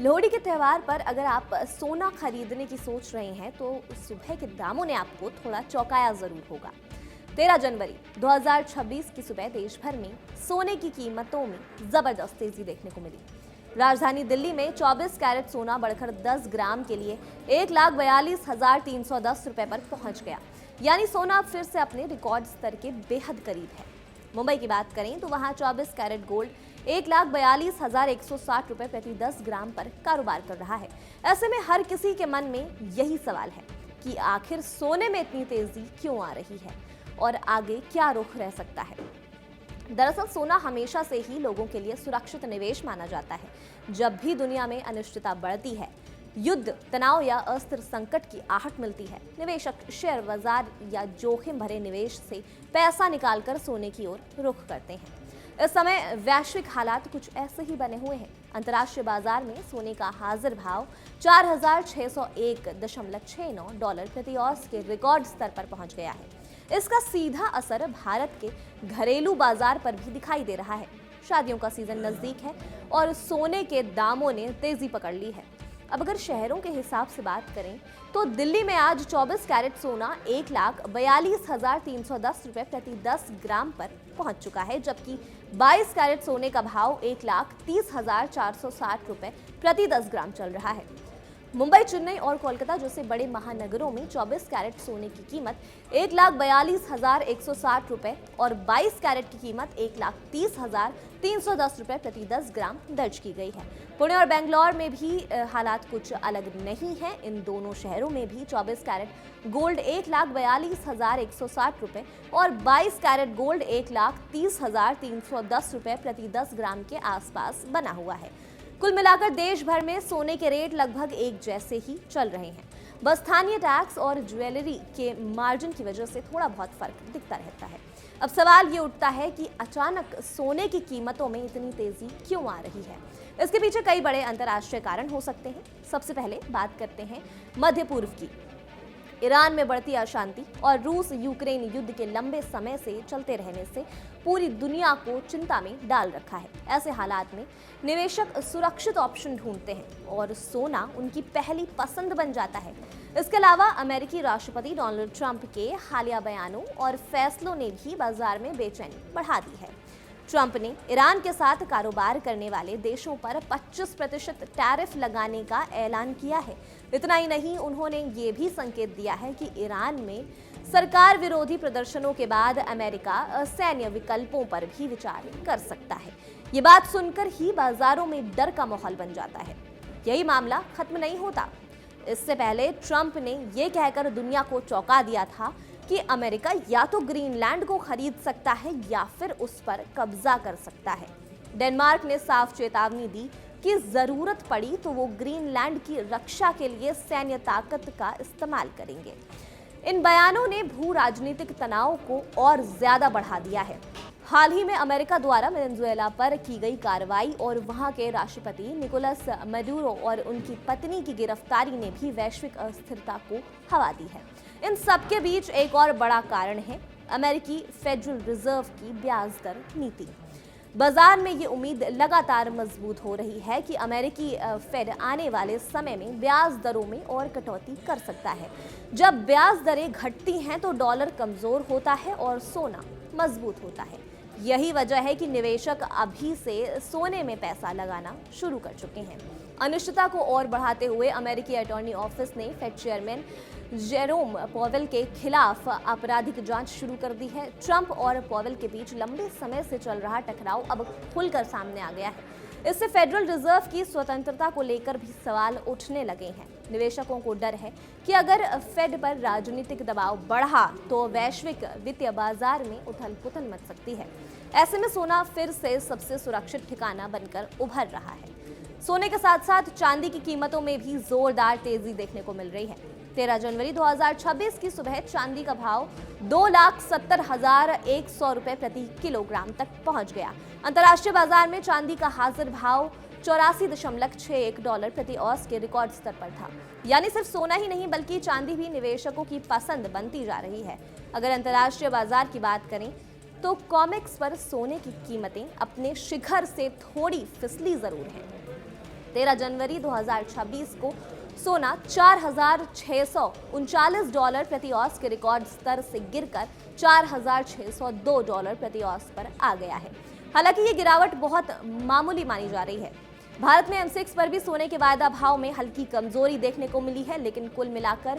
लोहड़ी के त्यौहार पर अगर आप सोना खरीदने की सोच रहे हैं तो सुबह के दामों ने आपको थोड़ा चौंकाया जरूर होगा। 13 जनवरी 2026 की सुबह देश भर में सोने की कीमतों में जबरदस्त तेजी देखने को मिली। राजधानी दिल्ली में 24 कैरेट सोना बढ़कर 10 ग्राम के लिए 1,42,310 रुपए पर पहुंच गया। यानी सोना अब फिर से अपने रिकॉर्ड स्तर के बेहद करीब है। मुंबई की बात करें तो वहां 24 कैरेट गोल्ड 1,42,160 रुपए प्रति 10 ग्राम पर कारोबार कर रहा है। ऐसे में हर किसी के मन में यही सवाल है कि आखिर सोने में इतनी तेजी क्यों आ रही है और आगे क्या रुख रह सकता है। दरअसल सोना हमेशा से ही लोगों के लिए सुरक्षित निवेश माना जाता है। जब भी दुनिया में अनिश्चितता बढ़ती है, युद्ध, तनाव या अस्थिर संकट की आहट मिलती है, निवेशक शेयर बाजार या जोखिम भरे निवेश से पैसा निकालकर सोने की ओर रुख करते हैं। इस समय वैश्विक हालात कुछ ऐसे ही बने हुए हैं। अंतर्राष्ट्रीय बाजार में सोने का हाजिर भाव 4,601.69 डॉलर प्रति औंस के रिकॉर्ड स्तर पर पहुंच गया है। इसका सीधा असर भारत के घरेलू बाजार पर भी दिखाई दे रहा है। शादियों का सीजन नजदीक है और सोने के दामों ने तेजी पकड़ ली है। अब अगर शहरों के हिसाब से बात करें तो दिल्ली में आज 24 कैरेट सोना 1,42,310 रुपए प्रति 10 ग्राम पर पहुंच चुका है, जबकि 22 कैरेट सोने का भाव 1,30,460 रुपए प्रति 10 ग्राम चल रहा है। मुंबई, चेन्नई और कोलकाता जैसे बड़े महानगरों में 24 कैरेट सोने की कीमत 1,42,160 रुपए और 22 कैरेट की कीमत 1,30,310 रुपए प्रति 10 ग्राम दर्ज की गई है। पुणे और बेंगलोर में भी हालात कुछ अलग नहीं है। इन दोनों शहरों में भी 24 कैरेट गोल्ड 1,42,160 रुपए और 22 कैरेट गोल्ड 1,30,310 रुपए प्रति 10 ग्राम के आसपास बना हुआ है। कुल मिलाकर देश भर में सोने के रेट लगभग एक जैसे ही चल रहे हैं। बस स्थानीय टैक्स और ज्वेलरी के मार्जिन की वजह से थोड़ा बहुत फर्क दिखता रहता है। अब सवाल ये उठता है कि अचानक सोने की कीमतों में इतनी तेजी क्यों आ रही है। इसके पीछे कई बड़े अंतर्राष्ट्रीय कारण हो सकते हैं। सबसे पहले बात करते हैं मध्य पूर्व की। ईरान में बढ़ती अशांति और रूस यूक्रेन युद्ध के लंबे समय से चलते रहने से पूरी दुनिया को चिंता में डाल रखा है। ऐसे हालात में निवेशक सुरक्षित ऑप्शन ढूंढते हैं और सोना उनकी पहली पसंद बन जाता है। इसके अलावा अमेरिकी राष्ट्रपति डोनाल्ड ट्रंप के हालिया बयानों और फैसलों ने भी बाजार में बेचैनी बढ़ा दी है। ट्रंप ने ईरान के साथ कारोबार करने वाले देशों पर 25% टैरिफ लगाने का ऐलान किया है। इतना ही नहीं, उन्होंने ये भी संकेत दिया है कि ईरान में सरकार विरोधी प्रदर्शनों के बाद अमेरिका सैन्य विकल्पों पर भी विचार कर सकता है। ये बात सुनकर ही बाजारों में डर का माहौल बन जाता है। यही मामला खत्म नहीं होता। इससे पहले ट्रंप ने ये कहकर दुनिया को चौंका दिया था कि अमेरिका या तो ग्रीनलैंड को खरीद सकता है या फिर उस पर कब्जा कर सकता है। डेनमार्क ने साफ चेतावनी दी कि जरूरत पड़ी तो वो ग्रीनलैंड की रक्षा के लिए सैन्य ताकत का इस्तेमाल करेंगे। इन बयानों ने भू राजनीतिक तनाव को और ज्यादा बढ़ा दिया है। हाल ही में अमेरिका द्वारा वेनेजुएला पर की गई कार्रवाई और वहां के राष्ट्रपति निकोलस मडूरो और उनकी पत्नी की गिरफ्तारी ने भी वैश्विक अस्थिरता को हवा दी है। इन सबके बीच एक और बड़ा कारण है अमेरिकी फेडरल रिजर्व की ब्याज दर नीति। बाजार में ये उम्मीद लगातार मजबूत हो रही है कि अमेरिकी फेड आने वाले समय में ब्याज दरों में और कटौती कर सकता है। जब ब्याज दरें घटती हैं तो डॉलर कमजोर होता है और सोना मजबूत होता है। यही वजह है कि निवेशक अभी से सोने में पैसा लगाना शुरू कर चुके हैं। अनिश्चितता को और बढ़ाते हुए अमेरिकी अटॉर्नी ऑफिस ने फेड चेयरमैन जेरोम पॉवेल के खिलाफ आपराधिक जांच शुरू कर दी है। ट्रंप और पॉवेल के बीच लंबे समय से चल रहा टकराव अब खुलकर सामने आ गया है। इससे फेडरल रिजर्व की स्वतंत्रता को लेकर भी सवाल उठने लगे हैं। निवेशकों को डर है कि अगर फेड पर राजनीतिक दबाव बढ़ा तो वैश्विक वित्तीय बाजार में उथल-पुथल मच सकती है। ऐसे में सोना फिर से सबसे सुरक्षित ठिकाना बनकर उभर रहा है। सोने के साथ साथ चांदी की कीमतों में भी जोरदार तेजी देखने को मिल रही है। 13 जनवरी 2026 की सुबह चांदी का भाव 2,70,100 रुपए प्रति किलोग्राम तक पहुंच गया। अंतर्राष्ट्रीय बाजार में चांदी का हाजिर भाव 84.61 डॉलर प्रति औंस के रिकॉर्ड स्तर पर था। यानी सिर्फ सोना ही नहीं बल्कि चांदी भी निवेशकों की पसंद बनती जा रही है। अगर अंतर्राष्ट्रीय बाजार की बात करें तो कॉमेक्स पर सोने की कीमतें अपने शिखर से थोड़ी फिसली जरूर हैं। 13 जनवरी 2026 को सोना $4,639 प्रति औंस के रिकॉर्ड स्तर से गिरकर $4,602 प्रति औंस पर आ गया है। हालांकि ये गिरावट बहुत मामूली मानी जा रही है। भारत में M6 पर भी सोने के वायदा भाव में हल्की कमजोरी देखने को मिली है, लेकिन कुल मिलाकर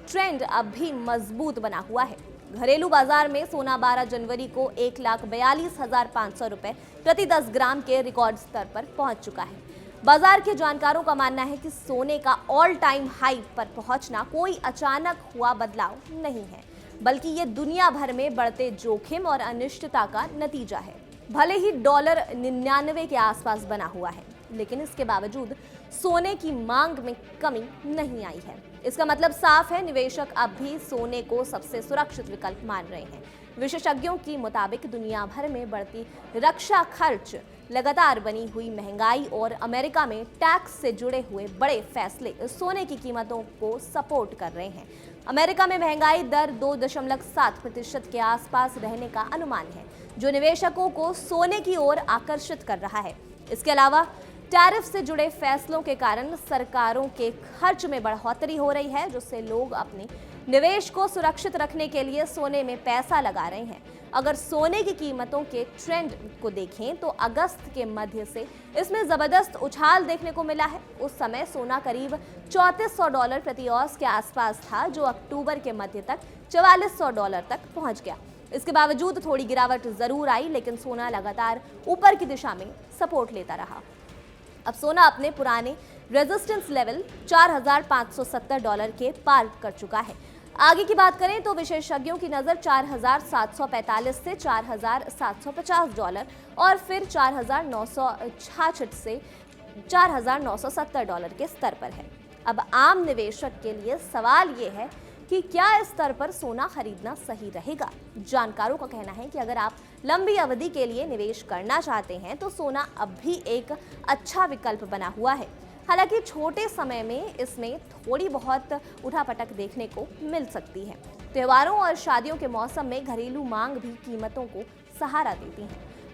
ट्रेंड अब भी मजबूत बना हुआ है। घरेलू बाजार में सोना 12 जनवरी को 1,42,500 रुपए प्रति 10 ग्राम के रिकॉर्ड स्तर पर पहुंच चुका है। बाजार के जानकारों का मानना है कि सोने का ऑल टाइम हाई पर पहुंचना कोई अचानक हुआ बदलाव नहीं है, बल्कि ये दुनिया भर में बढ़ते जोखिम और अनिश्चितता का नतीजा है। भले ही डॉलर 99 के आसपास बना हुआ है, लेकिन इसके बावजूद सोने की मांग में कमी नहीं आई है। इसका मतलब साफ है, निवेशक अब भी सोने को सबसे सुरक्षित विकल्प मान रहे हैं। विशेषज्ञों की मुताबिक दुनिया भर में बढ़ती रक्षा खर्च, लगातार बनी हुई महंगाई और अमेरिका में टैक्स से जुड़े हुए बड़े फैसले सोने की कीमतों को सपोर्ट कर रहे हैं। अमेरिका में महंगाई दर 2.7% के आसपास रहने का अनुमान है, जो निवेशकों को सोने की ओर आकर्षित कर रहा है। इसके अलावा टैरिफ से जुड़े फैसलों के कारण सरकारों के खर्च में बढ़ोतरी हो रही है, जिससे लोग अपने निवेश को सुरक्षित रखने के लिए सोने में पैसा लगा रहे हैं। अगर सोने की कीमतों के ट्रेंड को देखें तो अगस्त के मध्य से इसमें जबरदस्त उछाल देखने को मिला है। उस समय सोना करीब $3400 प्रति औंस के आसपास था, जो अक्टूबर के मध्य तक $4400 तक पहुंच गया। इसके बावजूद थोड़ी गिरावट जरूर आई, लेकिन सोना लगातार ऊपर की दिशा में सपोर्ट लेता रहा। अब सोना अपने पुराने रेजिस्टेंस लेवल $4,570 के पार कर चुका है। आगे की बात करें तो विशेषज्ञों की नज़र $4,745 से $4,750 और फिर $4,966 से $4,970 के स्तर पर है। अब आम निवेशक के लिए सवाल ये है कि क्या इस स्तर पर सोना खरीदना सही रहेगा। जानकारों का कहना है कि अगर आप लंबी अवधि के लिए निवेश करना चाहते हैं तो सोना अब भी एक अच्छा विकल्प बना हुआ है। हालांकि छोटे समय में इसमें थोड़ी बहुत उठापटक देखने को मिल सकती है। त्योहारों और शादियों के मौसम में घरेलू मांग भी कीमतों को सहारा देती है।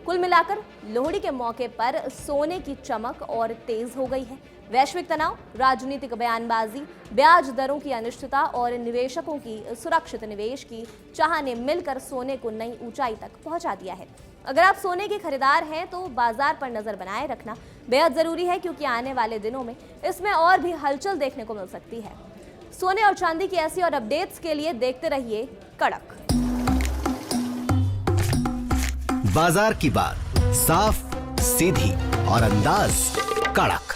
कुल मिलाकर लोहड़ी के मौके पर सोने की चमक और तेज हो गई है। वैश्विक तनाव, राजनीतिक बयानबाजी, ब्याज दरों की अनिश्चितता और निवेशकों की सुरक्षित निवेश की चाह ने मिलकर सोने को नई ऊंचाई तक पहुंचा दिया है। अगर आप सोने के खरीदार हैं तो बाजार पर नजर बनाए रखना बेहद जरूरी है, क्योंकि आने वाले दिनों में इसमें और भी हलचल देखने को मिल सकती है। सोने और चांदी की ऐसी और अपडेट्स के लिए देखते रहिए कड़क। बाजार की बात साफ, सीधी और अंदाज कड़क।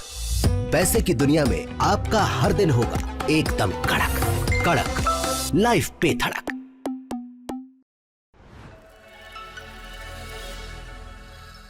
पैसे की दुनिया में आपका हर दिन होगा एकदम कड़क। कड़क लाइफ पे धड़क।